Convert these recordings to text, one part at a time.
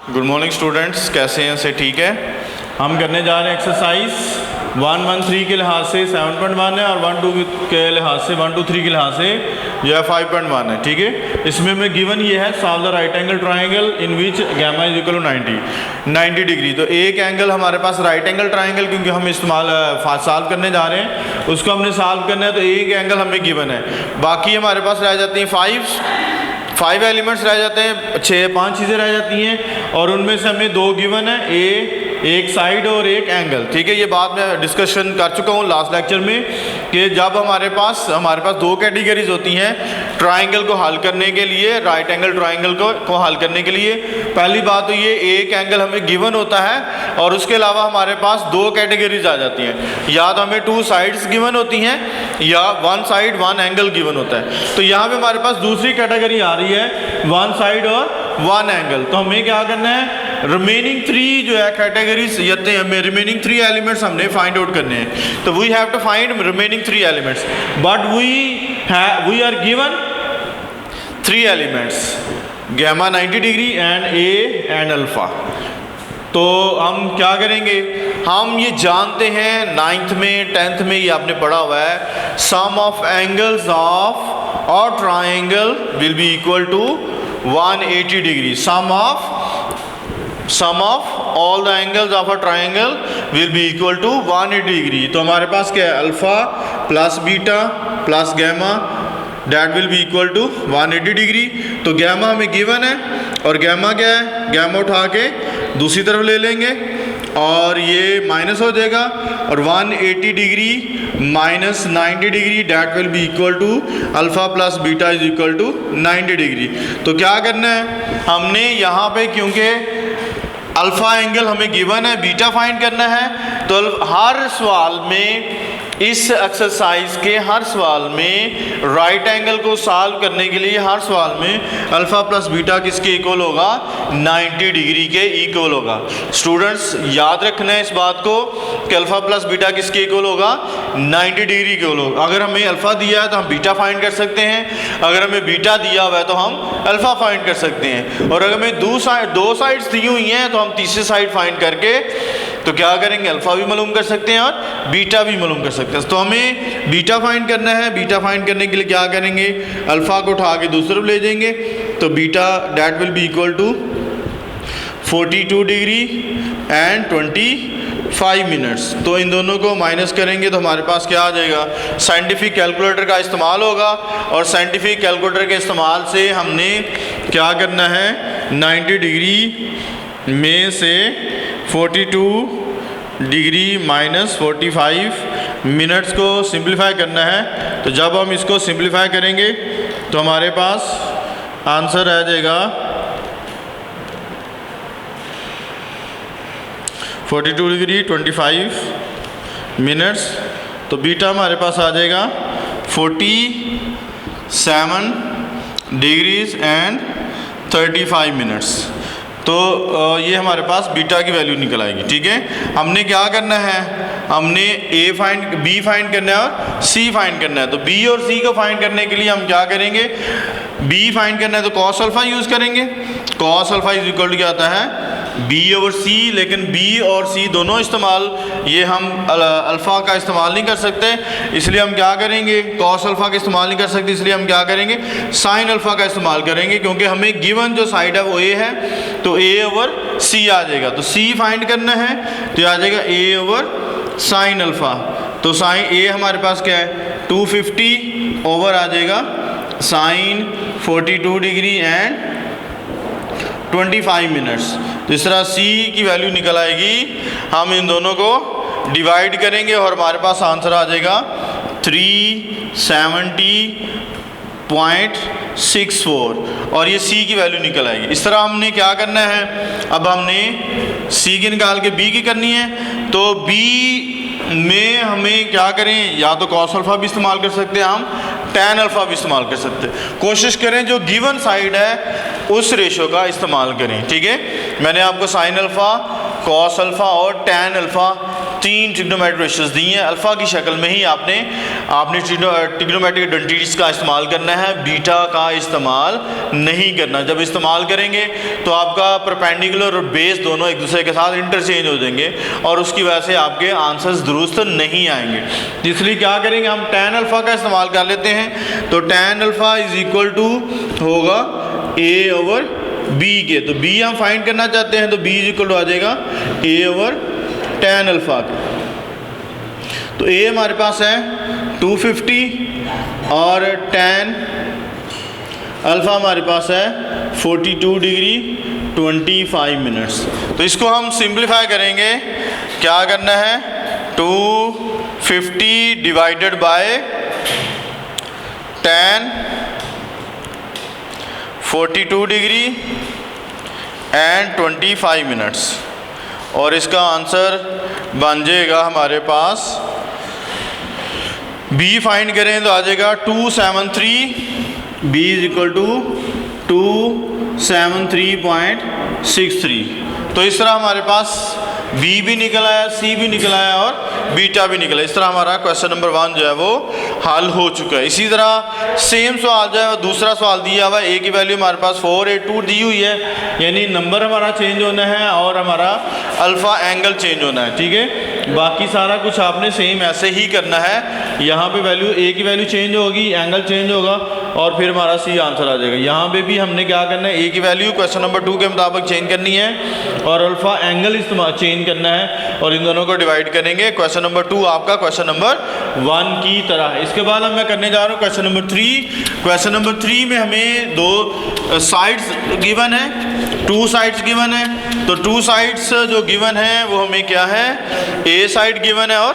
Good morning students, कैसे हैं? से ठीक है। हम करने जा रहे हैं एक्सरसाइज 113 के लिहाज से 7.1 है और 1-2 के लिहाज से 1-2-3 के लिहाज से जो है 5.1 है। ठीक है, इसमें में गिवन ये है solve the right angle triangle in which gamma is equal to 90 degree. तो एक एंगल हमारे पास राइट एंगल ट्राइंगल, क्योंकि हम इस्तेमाल सॉल्व करने जा रहे हैं, उसको हमने सॉल्व करना है। तो एक एंगल हमें गिवन है, बाकी हमारे पास रह जाती हैं 5 एलिमेंट्स रह जाते हैं, 5 चीज़ें रह जाती हैं और उनमें से हमें 2 गिवन है, एक साइड और एक एंगल। ठीक है, ये बात मैं डिस्कशन कर चुका हूँ लास्ट लेक्चर में कि जब हमारे पास 2 कैटेगरीज होती हैं ट्राइंगल को हल करने के लिए, राइट एंगल ट्राइंगल को हल करने के लिए। पहली बात तो ये एक एंगल हमें गिवन होता है और उसके अलावा हमारे पास 2 कैटेगरीज आ जाती हैं, या तो हमें 2 साइड्स गिवन होती हैं या 1 साइड 1 एंगल गिवन होता है। तो यहाँ पे हमारे पास दूसरी कैटेगरी आ रही है 1 साइड और 1 एंगल। तो हमें क्या करना है, रिमेनिंग 3 जो है कैटेगरीज हमें रिमेनिंग 3 एलिमेंट्स हमने फाइंड आउट करने हैं। तो we have to find remaining 3 elements, but we are given 3 elements, gamma 90 degree and A and alpha. तो हम क्या करेंगे, हम ये जानते हैं 9th में 10th में ये आपने पढ़ा हुआ है, सम ऑफ एंगल्स ऑफ और triangle will be equal to 180 degree. Sum of all the angles of a triangle will be equal to 180 degree. तो हमारे पास क्या है, alpha plus beta plus gamma that will be equal to 180 degree. तो gamma हमें given है और gamma क्या है, गैमा उठा के दूसरी तरफ ले लेंगे और ये माइनस हो जाएगा और 180 degree minus 90 degree that will be equal to alpha plus beta is equal to 90 degree. तो क्या करना है, हमने यहाँ पे क्योंकि अल्फ़ा एंगल हमें गिवन है, बीटा फाइंड करना है, तो हर सवाल में, इस एक्सरसाइज के हर सवाल में राइट एंगल को सॉल्व करने के लिए हर सवाल में अल्फ़ा प्लस बीटा किसके इक्वल होगा, 90 डिग्री के इक्वल होगा। स्टूडेंट्स याद रखना है इस बात को कि अल्फ़ा प्लस बीटा किसके इक्वल होगा, 90 डिग्री के इक्वल होगा। अगर हमें अल्फ़ा दिया है तो हम बीटा फाइंड कर सकते हैं, अगर हमें बीटा दिया हुआ है तो हम अल्फ़ा फाइंड कर सकते हैं, और अगर हमें 2 साइड्स दी हुई हैं तो हम तीसरी साइड फाइंड करके तो क्या करेंगे, अल्फ़ा भी मालूम कर सकते हैं और बीटा भी मालूम कर सकते हैं। तो हमें बीटा फाइंड करना है, बीटा फाइंड करने के लिए क्या करेंगे, अल्फ़ा को उठा के दूसरी तरफ ले जाएंगे, तो beta that will be equal to 42 degree and 25 minutes. तो इन दोनों को माइनस करेंगे तो हमारे पास क्या आ जाएगा, साइंटिफिक कैलकुलेटर का इस्तेमाल होगा और साइंटिफिक कैलकुलेटर के इस्तेमाल से हमने क्या करना है, 90 डिग्री में से 42 डिग्री माइनस 45 मिनट्स को सिंप्लीफाई करना है। तो जब हम इसको सिंप्लीफाई करेंगे तो हमारे पास आंसर आ जाएगा 42 डिग्री 25 मिनट्स। तो बीटा हमारे पास आ जाएगा 47 डिग्रीज एंड 35 मिनट्स। तो ये हमारे पास बीटा की वैल्यू निकल आएगी। ठीक है, हमने क्या करना है, हमने बी फाइंड करना है और सी फाइंड करना है। तो बी और सी को फाइंड करने के लिए हम क्या करेंगे, बी फाइंड करना है तो कॉस अल्फ़ा यूज़ करेंगे। Cos alpha is equal to क्या आता है, बी ओवर सी, लेकिन बी और सी दोनों इस्तेमाल, ये हम अल्फ़ा का इस्तेमाल नहीं कर सकते, इसलिए हम क्या करेंगे, कॉस अल्फ़ा का इस्तेमाल नहीं कर सकते, इसलिए हम क्या करेंगे, साइन अल्फ़ा का इस्तेमाल करेंगे, क्योंकि हमें गिवन जो साइड है वो ए है, तो ए ओवर सी आ जाएगा। तो सी फाइंड करना है तो आ जाएगा ए ओवर साइन अल्फ़ा। तो साइन ए हमारे पास क्या है, 250 ओवर आ जाएगा साइन 42 डिग्री एंड 25 मिनट्स। तो इस तरह सी की वैल्यू निकल आएगी। हम इन दोनों को डिवाइड करेंगे और हमारे पास आंसर आ जाएगा 370.64 और ये सी की वैल्यू निकल आएगी। इस तरह हमने क्या करना है, अब हमने सी की निकाल के बी की करनी है। तो बी में हमें क्या करें, या तो कॉस अल्फ़ा भी इस्तेमाल कर सकते हैं, हम टैन अल्फ़ा भी इस्तेमाल कर सकते हैं। कोशिश करें जो गिवन साइड है उस रेशो का इस्तेमाल करें। ठीक है, मैंने आपको साइन अल्फ़ा, कॉस अल्फ़ा और टैन अल्फ़ा तीन ट्रिग्नोमेट्रिक रेशियोज दी हैं। अल्फ़ा की शक्ल में ही आपने ट्रिग्नोमेट्रिक आइडेंटिटीज़ का इस्तेमाल करना है, बीटा का इस्तेमाल नहीं करना। जब इस्तेमाल करेंगे तो आपका परपेंडिकुलर और बेस दोनों एक दूसरे के साथ इंटरचेंज हो जाएंगे और उसकी वजह से आपके आंसर्स दुरुस्त नहीं आएंगे। इसलिए क्या करेंगे, हम tan अल्फ़ा का इस्तेमाल कर लेते हैं। तो tan alpha is equal to होगा a ओवर b के। तो b हम फाइंड करना चाहते हैं तो b इज इक्वल टू आ जाएगा a ओवर tan अल्फ़ा के। तो a हमारे पास है 250 और tan अल्फ़ा हमारे पास है 42 डिग्री 25 मिनट्स। तो इसको हम सिंप्लीफाई करेंगे। क्या करना है, 250 divided by tan 42 degree and 25 minutes, और इसका आंसर बन जाएगा हमारे पास, b फाइंड करें तो आ जाएगा 273, b इज इक्वल टू 273.63। तो इस तरह हमारे पास b भी निकल आया, c भी निकल आया और बीटा भी निकला। इस तरह हमारा क्वेश्चन नंबर 1 जो है वो हल हो चुका है। इसी तरह सेम सवाल जो है दूसरा सवाल दिया हुआ है, a की वैल्यू हमारे पास 482 दी हुई है, यानी नंबर हमारा चेंज होना है और हमारा अल्फ़ा एंगल चेंज होना है। ठीक है, बाकी सारा कुछ आपने सेम ऐसे ही करना है। यहाँ पे वैल्यू a की वैल्यू चेंज होगी, एंगल चेंज होगा और फिर हमारा c आंसर आ जाएगा। यहाँ पे भी हमने क्या करना है, a की वैल्यू क्वेश्चन नंबर 2 के मुताबिक चेंज करनी है और अल्फ़ा एंगल इस्तेमाल चेंज करना है और इन दोनों को डिवाइड करेंगे। क्वेश्चन नंबर 2 आपका क्वेश्चन नंबर 1 की तरह है। इसके बाद मैं करने जा रहा हूँ क्वेश्चन नंबर 3। क्वेश्चन नंबर 3 में हमें दो साइड्स गिवन है, 2 साइड्स गिवन है। तो 2 साइड्स जो गिवन है वो हमें क्या है, a साइड गिवन है और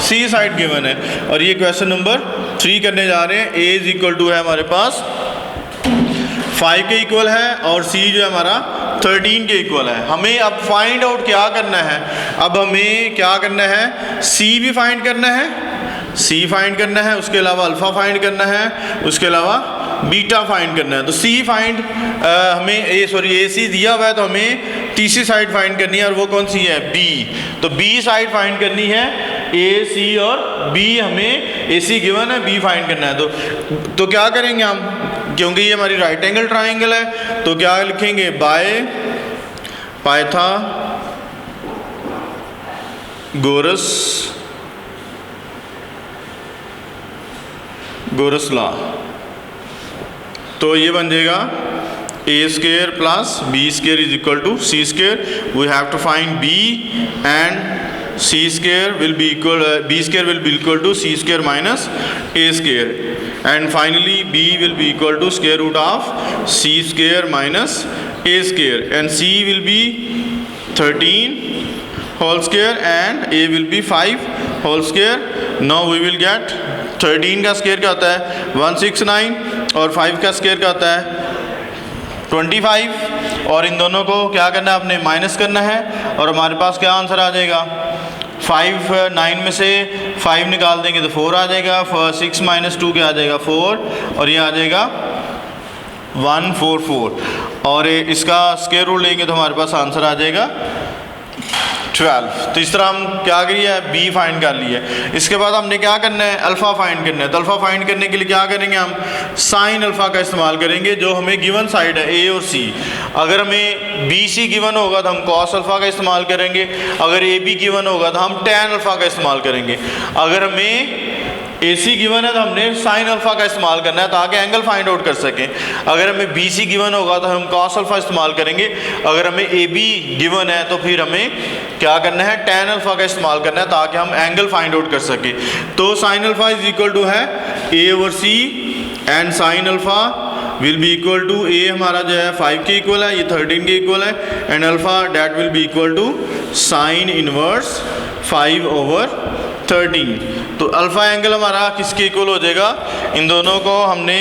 c साइड गिवन है। और ये क्वेश्चन नंबर 3 करने जा रहे हैं। a इज इक्वल टू है हमारे पास 5 के इक्वल है और c जो है हमारा 13 के इक्वल है। हमें अब फाइंड आउट क्या करना है, अब हमें क्या करना है, c भी फाइंड करना है, c फाइंड करना है, उसके अलावा अल्फ़ा फाइंड करना है, उसके अलावा बीटा फाइंड करना है। तो c फाइंड हमें ac दिया हुआ है तो हमें तीसरी साइड फाइंड करनी है और वो कौन सी है, b। तो b साइड फाइंड करनी है, a c और b हमें ac गिवन है, b फाइंड करना है। तो क्या करेंगे हम, क्योंकि ये हमारी राइट एंगल ट्राइंगल है तो क्या लिखेंगे, बाय पाइथागोरस लॉ। तो ये बन जाएगा a square plus b square is equal to c square. We have to find b and c square will be equal b square will be equal to c square minus a square, and finally b will be equal to square root of c square minus a square, and c will be 13 whole square and a will be 5 whole square. Now we will get 13 का square क्या होता है 169 और 5 का square क्या होता है 25, और इन दोनों को क्या करना है, आपने माइनस करना है और हमारे पास क्या आंसर आ जाएगा, 5 9 में से 5 निकाल देंगे तो 4 आ जाएगा, 6 माइनस 2 क्या आ जाएगा 4, और ये आ जाएगा 144, और इसका स्क्वायर रूट लेंगे तो हमारे पास आंसर आ जाएगा 12। तो इस तरह हम क्या करिए, b फाइंड कर लिए। इसके बाद हमने क्या करना है, अल्फ़ा फाइंड करना है। तो अल्फ़ा फाइंड करने के लिए क्या करेंगे, हम साइन अल्फ़ा का इस्तेमाल करेंगे, जो हमें गिवन साइड है a और c। अगर हमें बी सी गिवन होगा तो हम कॉस अल्फ़ा का इस्तेमाल करेंगे, अगर ए बी गिवन होगा तो हम टैन अल्फ़ा का इस्तेमाल करेंगे, अगर हमें ए सी गिवन है तो हमने साइन अल्फ़ा का इस्तेमाल करना है ताकि एंगल फाइंड आउट कर सकें, अगर हमें बी सी गिवन होगा तो हम कॉस अल्फ़ा इस्तेमाल करेंगे, अगर हमें ए बी गिवन है तो फिर हमें क्या करना है, टैन अल्फ़ा का इस्तेमाल करना है ताकि हम एंगल फाइंड आउट कर सकें। तो sine alpha is equal to है A over C, and sine alpha will be equal to, A हमारा जो है 5 के इक्वल है, ये 13 के इक्वल है, and alpha that will be equal to sine inverse 5 over 13। तो अल्फ़ा एंगल हमारा किसके इक्वल हो जाएगा, इन दोनों को हमने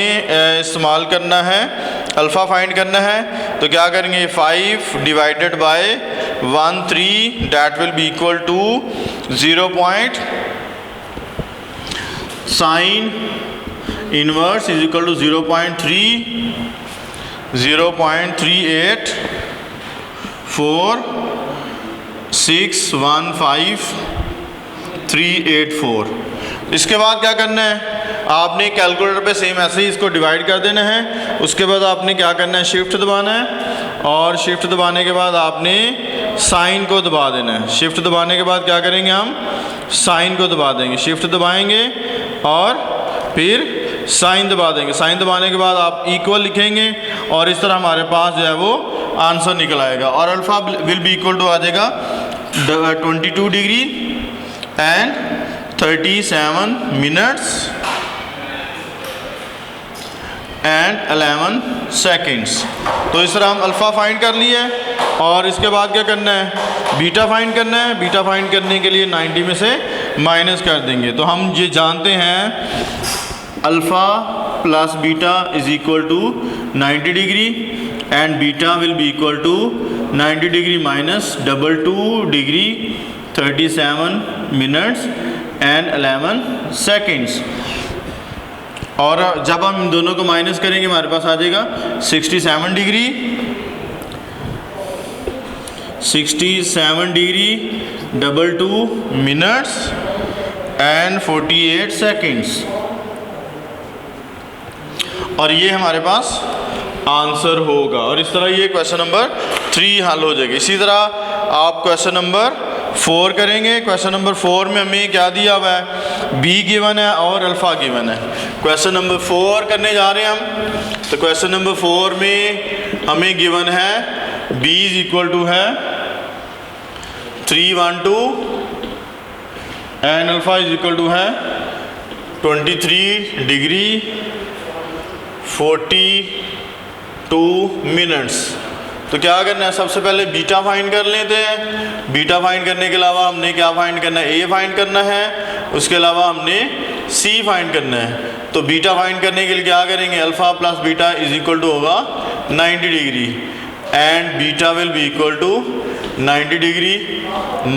इस्तेमाल करना है, अल्फ़ा फाइंड करना है। तो क्या करेंगे, 5 divided by 13 that will be equal to 0. Sine inverse is equal to 0.384615 384। इसके बाद क्या करना है, आपने कैलकुलेटर पे सेम ऐसे ही इसको डिवाइड कर देना है। उसके बाद आपने क्या करना है, शिफ्ट दबाना है और शिफ्ट दबाने के बाद आपने साइन को दबा देना है। शिफ्ट दबाने के बाद क्या करेंगे, हम साइन को दबा देंगे, शिफ्ट दबाएंगे और फिर साइन दबा देंगे। साइन दबाने के बाद आप इक्वल लिखेंगे और इस तरह हमारे पास जो है वो आंसर निकल आएगा। और alpha will be equal to आ जाएगा 22 degree and 37 minutes and 11 seconds. तो इस तरह हम अल्फ़ा फाइंड कर लिए और इसके बाद क्या करना है, बीटा फाइंड करना है। बीटा फाइंड करने के लिए 90 में से माइनस कर देंगे। तो हम ये जानते हैं alpha plus beta is equal to 90 degree and beta will be equal to 90 degree minus 22 degree 37 minutes and 11 seconds. और जब हम इन दोनों को माइनस करेंगे हमारे पास आ जाएगा 67 डिग्री 22 मिनट्स एंड 48 सेकेंड्स। और ये हमारे पास आंसर होगा। और इस तरह ये क्वेश्चन नंबर 3 हल हो जाएगा। इसी तरह आप क्वेश्चन नंबर 4 करेंगे। क्वेश्चन नंबर 4 में हमें क्या दिया हुआ है, बी गिवन है और अल्फ़ा गिवन है। क्वेश्चन नंबर 4 करने जा रहे हैं हम। तो क्वेश्चन नंबर 4 में हमें गिवन है बी इज इक्वल टू है 312 and alpha is equal to है 23 डिग्री 42 मिनट्स। तो क्या करना है, सबसे पहले बीटा फाइंड कर लेते हैं। बीटा फाइंड करने के अलावा हमने क्या फाइंड करना है, ए फाइंड करना है। उसके अलावा हमने सी फाइंड करना है। तो बीटा फाइंड करने के लिए क्या करेंगे, alpha plus beta is equal to होगा 90 degree and beta will be equal to 90 degree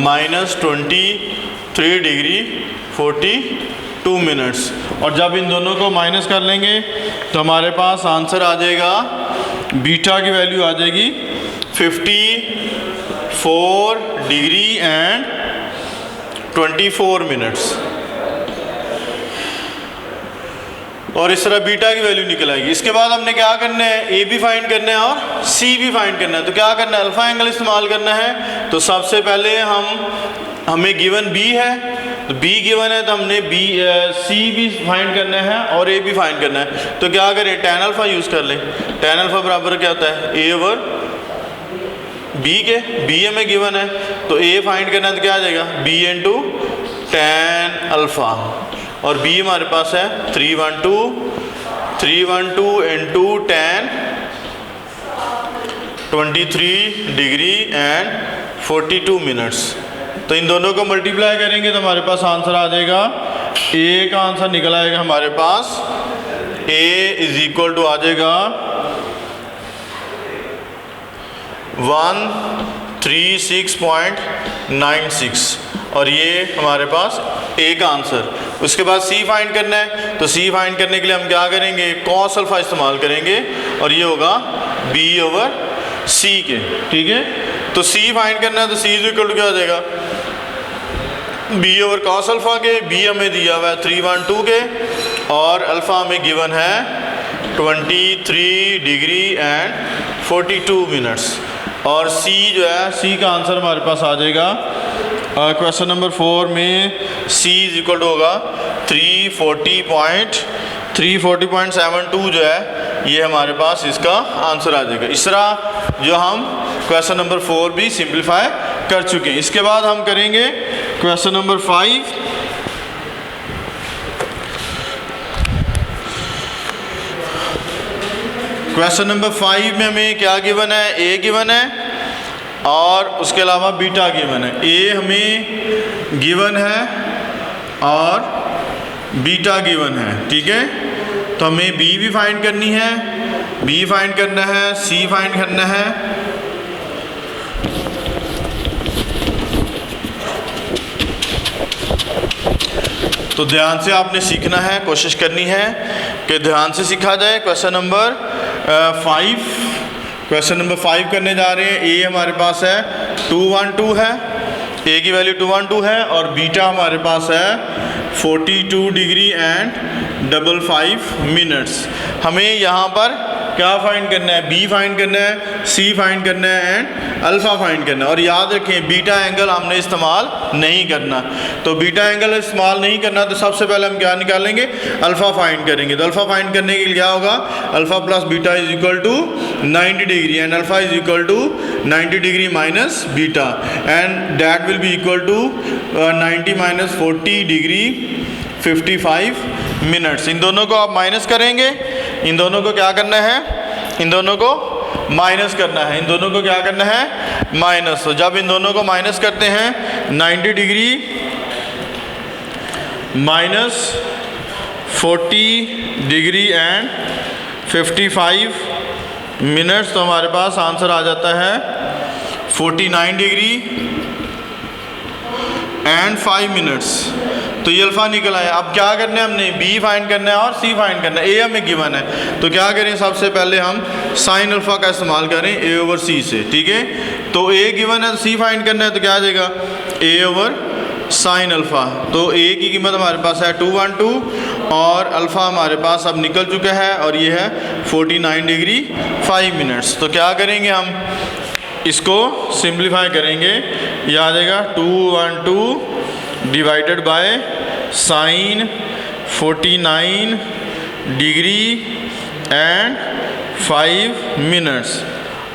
minus 23 degree 42 minutes. और जब इन दोनों को माइनस कर लेंगे तो हमारे पास आंसर आ जाएगा, बीटा की वैल्यू आ जाएगी 54 डिग्री एंड 24 मिनट्स। और इस तरह बीटा की वैल्यू निकल आएगी। इसके बाद हमने क्या करना है, ए भी फाइंड करना है और सी भी फाइंड करना है। तो क्या करना है, अल्फ़ा एंगल इस्तेमाल करना है। तो सबसे पहले हमें गिवन बी है, तो बी गिवन है तो हमने सी भी फाइंड करना है और ए भी फाइंड करना है। तो क्या करें, tan अल्फ़ा यूज़ कर लें। tan अल्फ़ा बराबर क्या होता है, ए ओवर बी के। बी हमें गिवन है तो ए फाइंड करना है तो क्या आ जाएगा, बी इंटू tan अल्फ़ा। और बी हमारे पास है 312 into tan 23 degree and 42 minutes. तो इन दोनों को मल्टीप्लाई करेंगे तो हमारे पास आंसर आ जाएगा, ए का आंसर निकल आएगा हमारे पास, ए इज इक्वल टू आ जाएगा 136.96 और ये हमारे पास ए का आंसर। उसके बाद सी फाइंड करना है। तो सी फाइंड करने के लिए हम क्या करेंगे, कॉस अल्फ़ा इस्तेमाल करेंगे और ये होगा बी ओवर सी के। ठीक है, तो सी फाइंड करना है तो सी इज इक्वल टू क्या हो जाएगा, बी ओवर कॉस अल्फ़ा के। बी हमें दिया हुआ है 312 के और अल्फ़ा हमें गिवन है 23 डिग्री एंड 42 मिनट्स। और सी जो है, सी का आंसर हमारे पास आ जाएगा क्वेश्चन नंबर 4 में सी इज इक्वल टू होगा 340.72 जो है, ये हमारे पास इसका आंसर आ जाएगा। इस तरह जो हम क्वेश्चन नंबर 4 भी सिंप्लीफाई कर चुके हैं। इसके बाद हम करेंगे क्वेश्चन नंबर 5। क्वेश्चन नंबर 5 में हमें क्या गिवन है, ए गिवन है और उसके अलावा बीटा गिवन है। ए हमें गिवन है और बीटा गिवन है। ठीक है, तो हमें बी भी फाइंड करनी है, बी फाइंड करना है, सी फाइंड करना है। तो ध्यान से आपने सीखना है, कोशिश करनी है कि ध्यान से सीखा जाए। क्वेश्चन नंबर 5 करने जा रहे हैं। ए हमारे पास है 212 है ए की वैल्यू 212 है और बीटा हमारे पास है 42 डिग्री एंड 55 मिनट्स। हमें यहाँ पर क्या फाइंड करना है, बी फाइंड करना है, सी फाइंड करना है एंड अल्फ़ा फाइंड करना है। और याद रखें बीटा एंगल हमने इस्तेमाल नहीं करना, तो बीटा एंगल इस्तेमाल नहीं करना तो सबसे पहले हम क्या निकालेंगे, अल्फ़ा फाइंड करेंगे। तो अल्फ़ा फाइंड करने के लिए क्या होगा, alpha plus beta is equal to 90 degree and alpha is equal to 90 degree minus beta and that will be equal to 90 minus 40 degree 55 minutes. इन दोनों को आप माइनस करेंगे, इन दोनों को क्या करना है, इन दोनों को माइनस करना है, इन दोनों को क्या करना है, माइनस। तो जब इन दोनों को माइनस करते हैं 90 degree minus 40 degree and 55 minutes, तो हमारे पास आंसर आ जाता है 49 डिग्री एंड 5 मिनट्स। तो ये अल्फ़ा निकल आया। अब क्या करना है, हमने बी फाइंड करना है और सी फाइंड करना है। ए हमें गिवन है तो क्या करें, सबसे पहले हम साइन अल्फ़ा का इस्तेमाल करें ए ओवर सी से, ठीक है। तो ए गिवन है तो सी फाइंड करना है, तो क्या आ जाएगा ए ओवर साइन अल्फ़ा। तो ए की कीमत हमारे पास है 212 और अल्फ़ा हमारे पास अब निकल चुका है और ये है 49 डिग्री 5 मिनट्स। तो क्या करेंगे, हम इसको सिंप्लीफाई करेंगे, ये आ जाएगा 212 divided by sine 49 degree and 5 minutes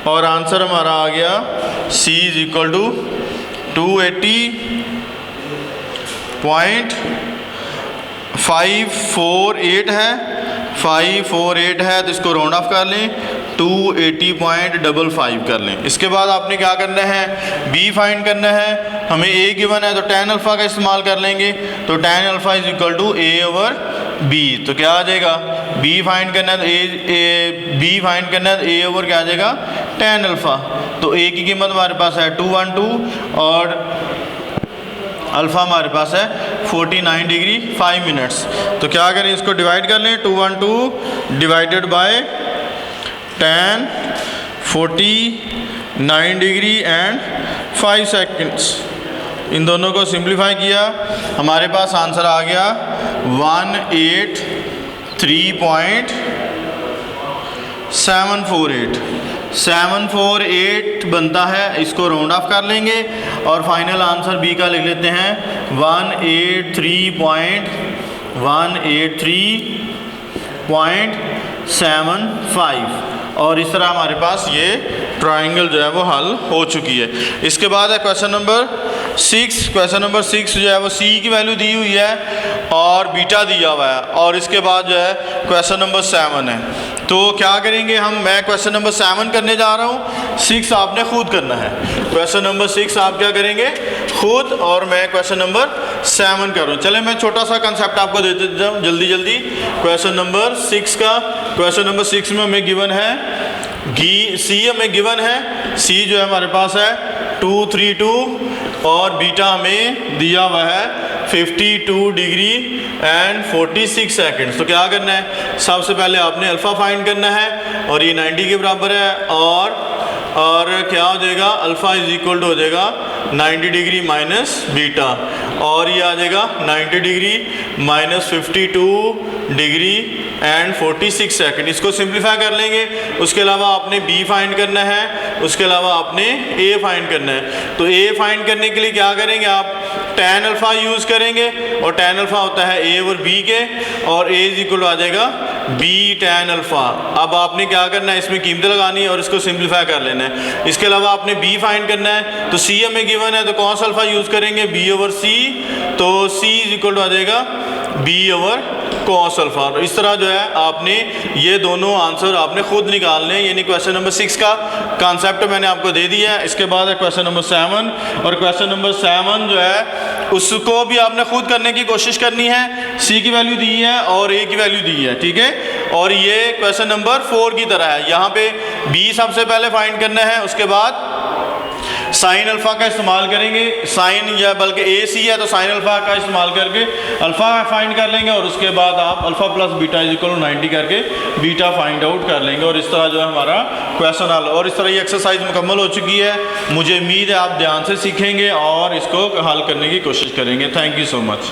और आंसर हमारा आ गया C इज इक्वल टू 280.548 है, 548 है तो इसको राउंड ऑफ कर लें, 280.55 कर लें। इसके बाद आपने क्या करना है, बी फाइंड करना है। हमें ए गिवन है तो tan अल्फ़ा का इस्तेमाल कर लेंगे, तो tan alpha is equal to A over B. तो क्या आ जाएगा, बी फाइंड करना है तो बी फाइंड करना है तो ए ओवर क्या आ जाएगा tan अल्फ़ा। तो ए की कीमत हमारे पास है 212 और अल्फ़ा हमारे पास है 49 डिग्री 5 मिनट्स। तो क्या करें, इसको डिवाइड कर लें, 212 divided by tan 49 degree and 5 seconds. इन दोनों को सिंप्लीफाई किया, हमारे पास आंसर आ गया 183.748 748 बनता है। इसको राउंड ऑफ कर लेंगे और फाइनल आंसर बी का लिख लेते हैं 183.75 और इस तरह हमारे पास ये ट्रायंगल जो है वो हल हो चुकी है। इसके बाद है क्वेश्चन नंबर 6। क्वेश्चन नंबर 6 जो है वो सी की वैल्यू दी हुई है और बीटा दिया हुआ है और इसके बाद जो है क्वेश्चन नंबर 7 है। तो क्या करेंगे हम, मैं क्वेश्चन नंबर 7 करने जा रहा हूँ, 6 आपने खुद करना है। क्वेश्चन नंबर 6 आप क्या करेंगे खुद और मैं क्वेश्चन नंबर 7 कर रहा हूँ। चले मैं छोटा सा कंसेप्ट आपको दे देता हूँ जल्दी जल्दी। क्वेश्चन नंबर 6 का, क्वेश्चन नंबर 6 में हमें गिवन है सी, हमें गिवन है सी जो है हमारे पास है 232 और बीटा हमें दिया हुआ है 52 डिग्री एंड 46 सेकेंड्स। तो क्या करना है, सबसे पहले आपने अल्फ़ा फाइंड करना है और ये 90 के बराबर है और क्या हो जाएगा, अल्फ़ा इज इक्वल टू हो जाएगा 90 डिग्री माइनस बीटा और ये आ जाएगा 90 degree minus 52 degree and 46 second. इसको सिंप्लीफाई कर लेंगे। उसके अलावा आपने बी फाइंड करना है, उसके अलावा आपने ए फाइंड करना है। तो ए फाइंड करने के लिए क्या करेंगे, आप tan अल्फ़ा यूज़ करेंगे और tan अल्फ़ा होता है ए और बी के और ए इज इक्वल आ जाएगा बी tan अल्फ़ा। अब आपने क्या करना है, इसमें कीमतें लगानी है और इसको सिंप्लीफाई कर लेना है। इसके अलावा आपने बी फाइंड करना है, तो सी हमें गिवन है तो कौन सा अल्फ़ा यूज़ करेंगे, बी ओवर सी। तो सी इज इक्वल आ जाएगा बी ओवर कॉस अल्फ़ा। इस तरह जो है आपने ये दोनों आंसर आपने खुद निकालने हैं, यानी क्वेश्चन नंबर 6 का कॉन्सेप्ट मैंने आपको दे दिया है। इसके बाद है क्वेश्चन नंबर 7 और क्वेश्चन नंबर 7 जो है उसको भी आपने खुद करने की कोशिश करनी है। सी की वैल्यू दी है और ए की वैल्यू दी है, ठीक है। और ये क्वेश्चन नंबर 4 की तरह है, यहाँ पे बी सबसे पहले फाइंड करना है, उसके बाद साइन अल्फ़ा का इस्तेमाल करेंगे, साइन या बल्कि ए सी है तो साइन अल्फ़ा का इस्तेमाल करके अल्फ़ा फाइंड कर लेंगे और उसके बाद आप alpha plus beta is equal 90 करके बीटा फाइंड आउट कर लेंगे और इस तरह जो है हमारा क्वेश्चन हल। और इस तरह ये एक्सरसाइज मुकम्मल हो चुकी है। मुझे उम्मीद है आप ध्यान से सीखेंगे और इसको हल करने की कोशिश करेंगे। Thank you so much.